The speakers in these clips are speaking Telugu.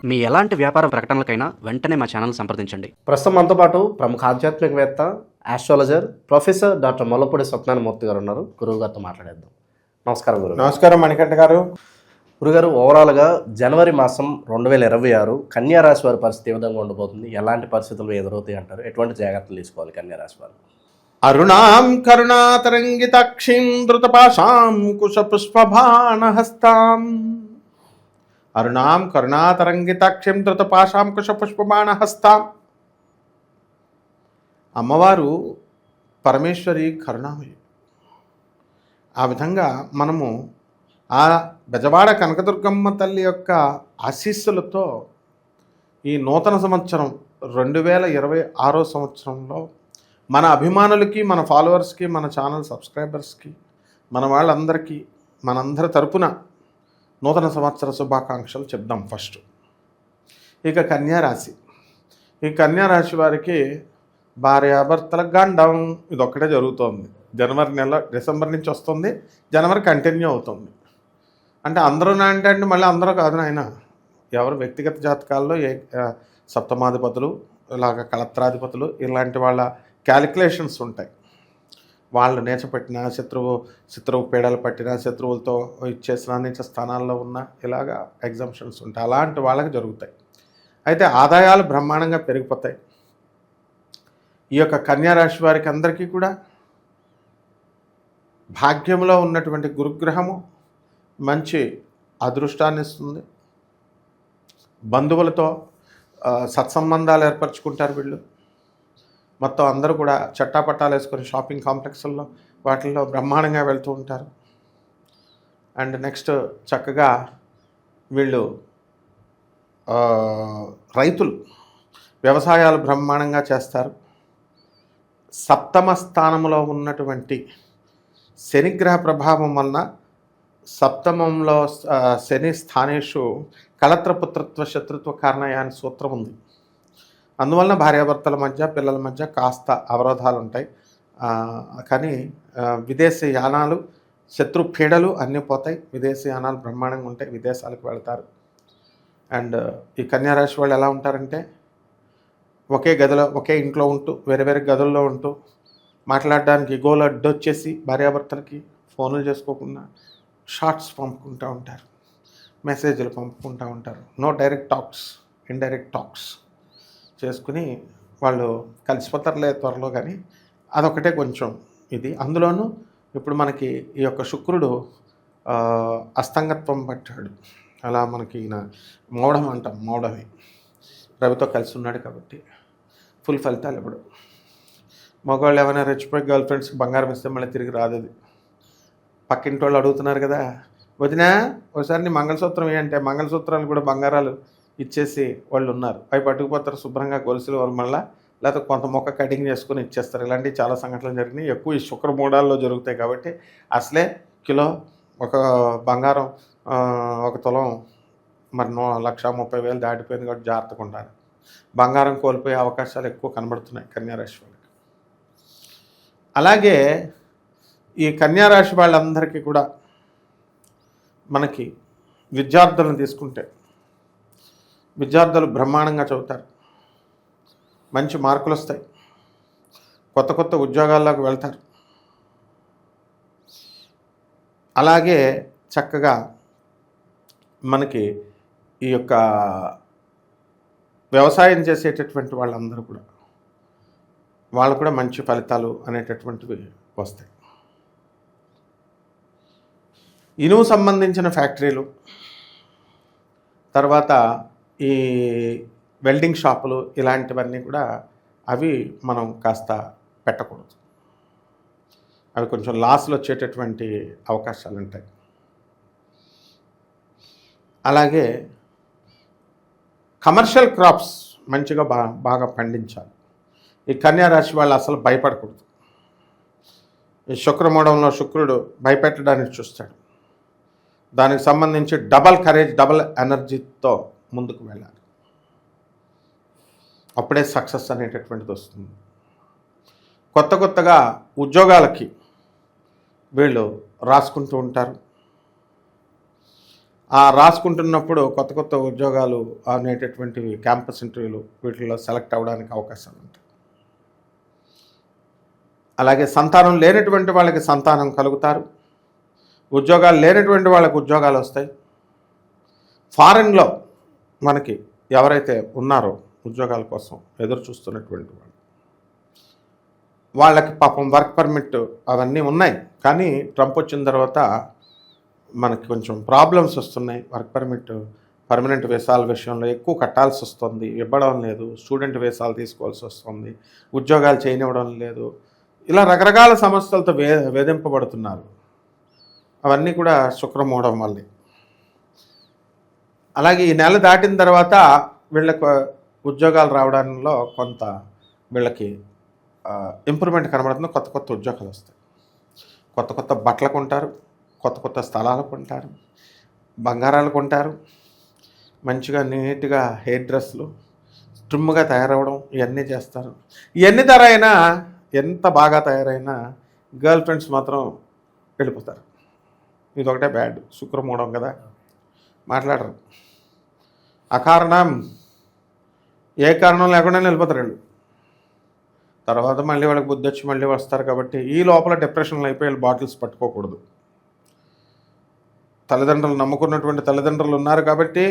మీ ఎలాంటి వ్యాపార ప్రకటనలకైనా వెంటనే మా ఛానల్ సంప్రదించండి. ప్రస్తుతం మనతో పాటు ప్రముఖ ఆధ్యాత్మికవేత్త, astrologer professor doctor Mollapudi Satyanarayana Murthy గారు ఉన్నారు. గురువు గారితో మాట్లాడేద్దాం. నమస్కారం గురువు. నమస్కారం మణికంఠ గారు. గురుగారు, ఓవరాల్గా జనవరి మాసం 2026 కన్యా రాశి వారి పరిస్థితి ఏ విధంగా ఉండబోతుంది? ఎలాంటి పరిస్థితులు ఎదురవుతాయి అంటారు? ఎటువంటి జాగ్రత్తలు తీసుకోవాలి కన్యా రాశి వారు? అరుణాం కరుణాతరంగితాక్షిం ధృతపాశాం కుశపుష్పబాణహస్తాం. అరుణాం కరుణాతరంగితాక్షిం ధృతపాశాం కుశపుష్పబాణహస్తాం. అమ్మవారు పరమేశ్వరి కరుణామయి. ఆ విధంగా మనము ఆ బెజవాడ కనకదుర్గమ్మ తల్లి యొక్క ఆశీస్సులతో ఈ నూతన సంవత్సరం 2026 సంవత్సరంలో మన అభిమానులకి, మన ఫాలోవర్స్కి, మన ఛానల్ సబ్స్క్రైబర్స్కి, మన వాళ్ళందరికీ మనందరి తరపున నూతన సంవత్సర శుభాకాంక్షలు చెప్దాం. ఫస్ట్ ఇక కన్యారాశి. ఈ కన్యారాశి వారికి భార్యాభర్తల గండం ఇదొక్కటే జరుగుతోంది. జనవరి నెల, డిసెంబర్ నుంచి వస్తుంది, జనవరి కంటిన్యూ అవుతుంది. అంటే అందరూ అంటే మళ్ళీ అందరూ కాదు నాయన. ఎవరు వ్యక్తిగత జాతకాల్లో సప్తమాధిపతులు, ఇలాగ కళత్రాధిపతులు, ఇలాంటి వాళ్ళ క్యాలిక్యులేషన్స్ ఉంటాయి. వాళ్ళు నేచపెట్టిన శత్రువు పీడలు పట్టిన, శత్రువులతో ఇచ్చేసిన నీచ స్థానాల్లో ఉన్న ఇలాగా ఎగ్జామ్షన్స్ ఉంటాయి. అలాంటి వాళ్ళకి జరుగుతాయి. అయితే ఆదాయాలు బ్రహ్మాండంగా పెరిగిపోతాయి. ఈ యొక్క కన్యారాశి వారికి అందరికీ కూడా భాగ్యంలో ఉన్నటువంటి గురుగ్రహము మంచి అదృష్టాన్ని ఇస్తుంది. బంధువులతో సత్సంబంధాలు ఏర్పరచుకుంటారు వీళ్ళు. మొత్తం అందరూ కూడా చట్టాపట్టాలు వేసుకొని షాపింగ్ కాంప్లెక్స్ల్లో వాటిల్లో బ్రహ్మాండంగా వెళ్తూ ఉంటారు. అండ్ నెక్స్ట్ చక్కగా వీళ్ళు రైతులు వ్యవసాయాలు బ్రహ్మాండంగా చేస్తారు. సప్తమ స్థానంలో ఉన్నటువంటి శనిగ్రహ ప్రభావం వలన సప్తమంలో శని స్థానేషు కళత్రపుత్రత్వ శత్రుత్వ కారణయ అనే సూత్రం ఉంది. అందువలన భార్యాభర్తల మధ్య, పిల్లల మధ్య కాస్త అవరోధాలు ఉంటాయి. కానీ విదేశీ యానాలు, శత్రు పీడలు అన్నీ పోతాయి. విదేశీ యానాలు బ్రహ్మాండంగా ఉంటాయి. విదేశాలకు వెళతారు. అండ్ ఈ కన్యారాశి వాళ్ళు ఎలా ఉంటారంటే ఒకే గదిలో, ఒకే ఇంట్లో ఉంటూ, వేరే వేరే గదుల్లో ఉంటూ మాట్లాడడానికి గోలు అడ్డొచ్చేసి భార్యాభర్తలకి ఫోన్లు చేసుకోకుండా షార్ట్స్ పంపుకుంటూ ఉంటారు, మెసేజ్లు పంపుకుంటూ ఉంటారు. No direct talks, indirect talks చేసుకుని వాళ్ళు కలిసిపోతారులే త్వరలో. కానీ అదొకటే కొంచెం ఇది. అందులోనూ ఇప్పుడు మనకి ఈ యొక్క శుక్రుడు అస్తంగత్వం పట్టాడు. అలా మనకి ఈయన మౌఢం అంటాం, మౌఢమే రవితో కలిసి ఉన్నాడు కాబట్టి ఫుల్ ఫలితాలు. ఇప్పుడు మగవాళ్ళు ఏమైనా రెచ్చిపోయి గర్ల్ ఫ్రెండ్స్కి బంగారం ఇస్తే మళ్ళీ తిరిగి రాదు. అది పక్కింటి వాళ్ళు అడుగుతున్నారు కదా, వదినా ఒకసారి నీ మంగళసూత్రం ఏంటంటే మంగళసూత్రాలు కూడా బంగారాలు ఇచ్చేసి వాళ్ళు ఉన్నారు. అవి పట్టుకుపోతారు శుభ్రంగా గొలుసులు వాళ్ళు మళ్ళీ, లేకపోతే కొంత మొక్క కటింగ్ చేసుకుని ఇచ్చేస్తారు. ఇలాంటివి చాలా సంఘటనలు జరిగినాయి. ఎక్కువ ఈ శుక్రమూఢాల్లో జరుగుతాయి కాబట్టి అసలే కిలో ఒక బంగారం, ఒక తులం మరి 1,30,000 దాటిపోయింది కాబట్టి జాగ్రత్తగా ఉండాలి. బంగారం కోల్పోయే అవకాశాలు ఎక్కువ కనబడుతున్నాయి కన్యారాశి వాళ్ళకి. అలాగే ఈ కన్యారాశి వాళ్ళందరికీ కూడా మనకి విద్యార్థులను తీసుకుంటే విద్యార్థులు బ్రహ్మాండంగా చదువుతారు, మంచి మార్కులు వస్తాయి, కొత్త కొత్త ఉద్యోగాల్లోకి వెళ్తారు. అలాగే చక్కగా మనకి ఈ యొక్క వ్యవసాయం చేసేటటువంటి వాళ్ళందరూ కూడా వాళ్ళు కూడా మంచి ఫలితాలు అనేటటువంటివి వస్తాయి. ఇనుము సంబంధించిన ఫ్యాక్టరీలు, తర్వాత ఈ వెల్డింగ్ షాపులు, ఇలాంటివన్నీ కూడా అవి మనం కాస్త పెట్టకూడదు. అవి కొంచెం లాస్లు వచ్చేటటువంటి అవకాశాలు ఉంటాయి. అలాగే కమర్షియల్ క్రాప్స్ మంచిగా బాగా పండించాలి. ఈ కన్యారాశి వాళ్ళు అసలు భయపడకూడదు. ఈ శుక్రమూఢంలో శుక్రుడు భయపెట్టడానికి చూస్తాడు. దానికి సంబంధించి డబల్ కరేజ్, డబల్ ఎనర్జీతో ముందుకు వెళ్ళాలి. అప్పుడే సక్సెస్ అనేటటువంటిది వస్తుంది. కొత్తగా ఉద్యోగాలకి వీళ్ళు రాసుకుంటూ ఉంటారు. ఆ రాసుకుంటున్నప్పుడు కొత్త కొత్త ఉద్యోగాలు అనేటటువంటివి క్యాంపస్ ఇంటర్వ్యూలు వీటిల్లో సెలెక్ట్ అవ్వడానికి అవకాశం ఉంటుంది. అలాగే సంతానం లేనటువంటి వాళ్ళకి సంతానం కలుగుతారు. ఉద్యోగాలు లేనటువంటి వాళ్ళకి ఉద్యోగాలు వస్తాయి. ఫారెన్లో మనకి ఎవరైతే ఉన్నారో ఉద్యోగాల కోసం ఎదురు చూస్తున్నటువంటి వాళ్ళు, వాళ్ళకి పాపం వర్క్ పర్మిట్ అవన్నీ ఉన్నాయి, కానీ ట్రంప్ వచ్చిన తర్వాత మనకి కొంచెం ప్రాబ్లమ్స్ వస్తున్నాయి. వర్క్ పర్మిట్ పర్మనెంట్ వీసాల విషయంలో ఎక్కువ కట్టాల్సి వస్తుంది, ఇవ్వడం లేదు. స్టూడెంట్ వీసాలు తీసుకోవాల్సి వస్తుంది, ఉద్యోగాలు చేయనివ్వడం లేదు. ఇలా రకరకాల సమస్యలతో వేధింపబడుతున్నారు. అవన్నీ కూడా శుక్రమూఢం వల్లే. అలాగే ఈ నెల దాటిన తర్వాత వీళ్ళకు ఉద్యోగాలు రావడంలో కొంత వీళ్ళకి ఇంప్రూవ్మెంట్ కనబడుతుంది. కొత్త కొత్త ఉద్యోగాలు వస్తాయి. కొత్త కొత్త బట్టలు కొంటారు, కొత్త కొత్త స్థలాలు కొంటారు, బంగారాలు కొంటారు, మంచిగా నీట్గా హెయిర్ డ్రెస్లు, స్ట్రిమ్గా తయారవడం, ఇవన్నీ చేస్తారు. ఇవన్నీ అయినా ఎంత బాగా తయారైనా గర్ల్ ఫ్రెండ్స్ మాత్రం వెళ్ళిపోతారు. ఇదొకటే బ్యాడ్. శుక్రమూఢం కదా, మాట్లాడరు. అకారణం ఏ కారణం లేకుండా వెళ్ళిపోతారు వీళ్ళు. తర్వాత మళ్ళీ వాళ్ళకి బుద్ధి వచ్చి మళ్ళీ వస్తారు. కాబట్టి ఈ లోపల డిప్రెషన్లు అయిపోయి బాటిల్స్ పట్టుకోకూడదు. తల్లిదండ్రులు నమ్ముకున్నటువంటి తల్లిదండ్రులు ఉన్నారు కాబట్టి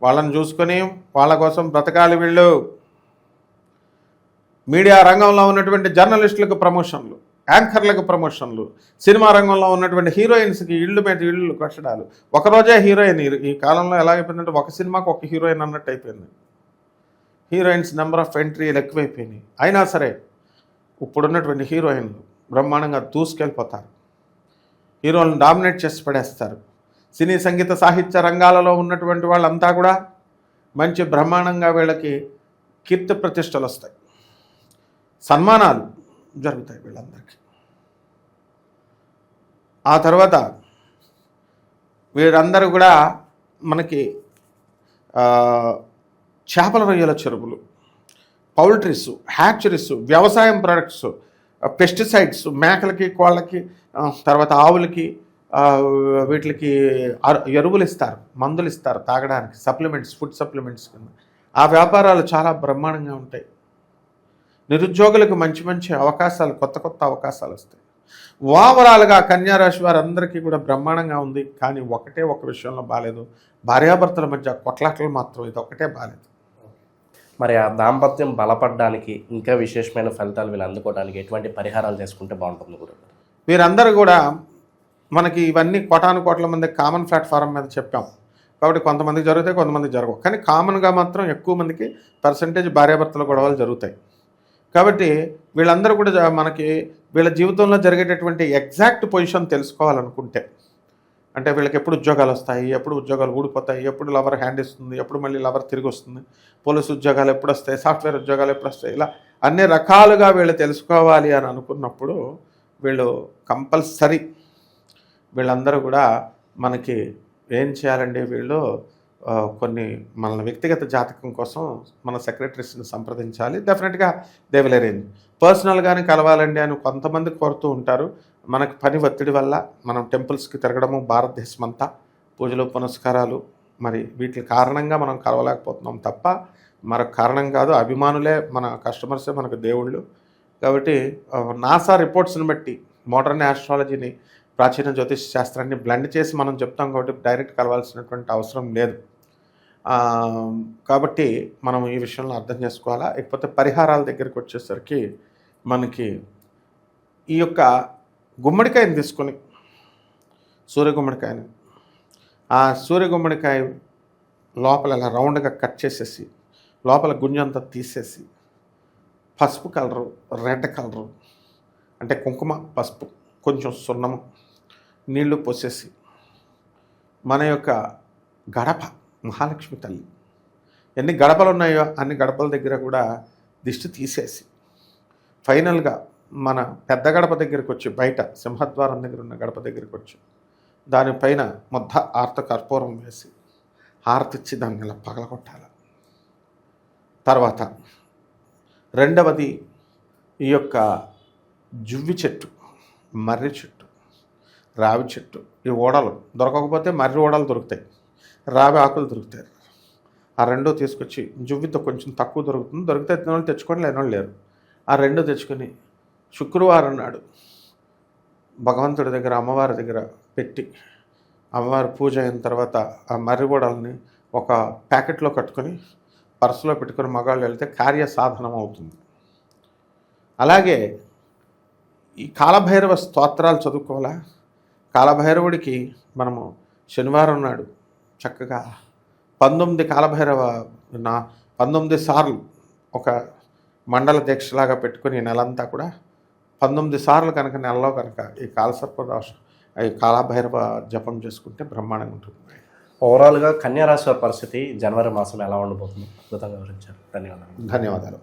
వాళ్ళని చూసుకొని వాళ్ళ కోసం బ్రతకాలి వీళ్ళు. మీడియా రంగంలో ఉన్నటువంటి జర్నలిస్టులకు ప్రమోషన్లు, యాంకర్లకు ప్రమోషన్లు, సినిమా రంగంలో ఉన్నటువంటి హీరోయిన్స్కి ఇళ్ళు మీద ఇళ్ళు కట్టడాలు. ఒకరోజే హీరోయిన్. ఈ కాలంలో ఎలాగైపోయిందంటే ఒక సినిమాకి ఒక హీరోయిన్ అన్నట్టు అయిపోయింది. హీరోయిన్స్ నెంబర్ ఆఫ్ ఎంట్రీలు ఎక్కువైపోయినాయి. అయినా సరే ఇప్పుడున్నటువంటి హీరోయిన్లు బ్రహ్మాండంగా దూసుకెళ్ళిపోతారు. హీరోలను డామినేట్ చేసి పడేస్తారు. సినీ సంగీత సాహిత్య రంగాలలో ఉన్నటువంటి వాళ్ళంతా కూడా మంచి బ్రహ్మాండంగా వీళ్ళకి కీర్తి ప్రతిష్టలు వస్తాయి, సన్మానాలు జరుగుతాయి వీళ్ళందరికీ. ఆ తర్వాత వీరందరూ కూడా మనకి చేపల రొయ్యల చెరువులు, పౌల్ట్రీస్, హ్యాచరీస్, వ్యవసాయం ప్రొడక్ట్స్, పెస్టిసైడ్స్, మేకలకి, కోళ్ళకి, తర్వాత ఆవులకి, వీటికి ఎరువులు ఇస్తారు, మందులు ఇస్తారు తాగడానికి, సప్లిమెంట్స్, ఫుడ్ సప్లిమెంట్స్ కింద. ఆ వ్యాపారాలు చాలా బ్రహ్మాండంగా ఉంటాయి. నిరుద్యోగులకు మంచి మంచి అవకాశాలు, కొత్త కొత్త అవకాశాలు వస్తాయి. ఓవరాల్గా కన్యారాశి వారందరికీ కూడా బ్రహ్మాండంగా ఉంది. కానీ ఒకటే ఒక విషయంలో బాగాలేదు, భార్యాభర్తల మధ్య కొట్లాటలు మాత్రం ఇది ఒకటే బాగాలేదు. మరి ఆ దాంపత్యం బలపడడానికి ఇంకా విశేషమైన ఫలితాలు వీళ్ళు అందుకోవడానికి ఎటువంటి పరిహారాలు చేసుకుంటే బాగుంటుంది గురుగారు? వీరందరూ కూడా మనకి ఇవన్నీ కోటాను కోట్ల మంది కామన్ ప్లాట్ఫారం మీద చెప్పాం కాబట్టి కొంతమందికి జరుగుతాయి, కొంతమందికి జరగవు. కానీ కామన్గా మాత్రం ఎక్కువ మందికి పర్సంటేజ్ భార్యాభర్తల గొడవలు జరుగుతాయి. కాబట్టి వీళ్ళందరూ కూడా మనకి వీళ్ళ జీవితంలో జరిగేటటువంటి ఎగ్జాక్ట్ పొజిషన్ తెలుసుకోవాలనుకుంటే, అంటే వీళ్ళకి ఎప్పుడు ఉద్యోగాలు వస్తాయి, ఎప్పుడు ఉద్యోగాలు ఊడిపోతాయి, ఎప్పుడు లవర్ హ్యాండ్ ఇస్తుంది, ఎప్పుడు మళ్ళీ లవర్ తిరిగి వస్తుంది, పోలీసు ఉద్యోగాలు ఎప్పుడు వస్తాయి, సాఫ్ట్వేర్ ఉద్యోగాలు ఎప్పుడు వస్తాయి, ఇలా అన్ని రకాలుగా వీళ్ళు తెలుసుకోవాలి అని అనుకున్నప్పుడు వీళ్ళు కంపల్సరీ వీళ్ళందరూ కూడా మనకి ఏం చేయాలండి, వీళ్ళు కొన్ని మన వ్యక్తిగత జాతకం కోసం మన సెక్రటరీస్ని సంప్రదించాలి. డెఫినెట్గా దే విల్ అరేంజ్. పర్సనల్గానే కలవాలండి అని కొంతమంది కోరుతూ ఉంటారు. మనకు పని ఒత్తిడి వల్ల మనం టెంపుల్స్కి తిరగడము, భారతదేశం అంతా పూజలు పునస్కారాలు, మరి వీటి కారణంగా మనం కలవలేకపోతున్నాం తప్ప మరొక కారణం కాదు. అభిమానులే మన కస్టమర్సే మనకు దేవుళ్ళు. కాబట్టి నాసా రిపోర్ట్స్ని బట్టి మోడర్న్ ఆస్ట్రాలజీని, ప్రాచీన జ్యోతిష్ శాస్త్రాన్ని బ్లెండ్ చేసి మనం చెప్తాం కాబట్టి డైరెక్ట్ కలవాల్సినటువంటి అవసరం లేదు. కాబట్టి మనం ఈ విషయంలో అర్థం చేసుకోవాలా. ఇకపోతే పరిహారాల దగ్గరికి వచ్చేసరికి మనకి ఈ యొక్క గుమ్మడికాయని తీసుకొని, సూర్య గుమ్మడికాయని, ఆ సూర్య గుమ్మడికాయ లోపల ఇలా రౌండ్గా కట్ చేసేసి లోపల గుంజంతా తీసేసి పసుపు కలరు, రెడ్ కలరు అంటే కుంకుమ, పసుపు, కొంచెం సున్నము, నీళ్లు పోసేసి మన యొక్క గడప, మహాలక్ష్మి తల్లి ఎన్ని గడపలు ఉన్నాయో అన్ని గడపల దగ్గర కూడా దిష్టి తీసేసి ఫైనల్గా మన పెద్ద గడప దగ్గరికి వచ్చి, బయట సింహద్వారం దగ్గర ఉన్న గడప దగ్గరికి వచ్చి దానిపైన ముద్ద ఆర్త కర్పూరం వేసి హారతిచ్చి దాన్ని ఇలా పగలగొట్టాలి. తర్వాత రెండవది ఈ యొక్క జువ్వి చెట్టు, మర్రి చెట్టు, రావి చెట్టు, ఈ ఓడలు దొరకకపోతే మర్రి ఓడలు దొరుకుతాయి, రావి ఆకులు దొరుకుతాయి. ఆ రెండో తీసుకొచ్చి జువ్వితో కొంచెం తక్కువ దొరుకుతుంది, దొరికితే వాళ్ళు తెచ్చుకొని లేని వాళ్ళు లేరు. ఆ రెండు తెచ్చుకొని శుక్రవారం నాడు భగవంతుడి దగ్గర అమ్మవారి దగ్గర పెట్టి అమ్మవారి పూజ అయిన తర్వాత ఆ మర్రి ఓడల్ని ఒక ప్యాకెట్లో కట్టుకొని పర్సులో పెట్టుకొని మగాళ్ళు వెళ్తే కార్య సాధనం అవుతుంది. అలాగే ఈ కాలభైరవ స్తోత్రాలు చదువుకోవాలా. కాలభైరవుడికి మనము శనివారం నాడు చక్కగా 19 కాలభైరవ 19 సార్లు ఒక మండల దీక్షలాగా పెట్టుకొని నెలంతా కూడా 19 సార్లు కనుక నెలలో కనుక ఈ కాలసర్పదోషం ఈ కాలభైరవ జపం చేసుకుంటే బ్రహ్మాండంగా ఉంటుంది. ఓవరాల్గా కన్యా రాశి వారి పరిస్థితి జనవరి మాసం ఎలా ఉండబోతుంది అద్భుతంగా వివరించారు. ధన్యవాదాలు. ధన్యవాదాలు.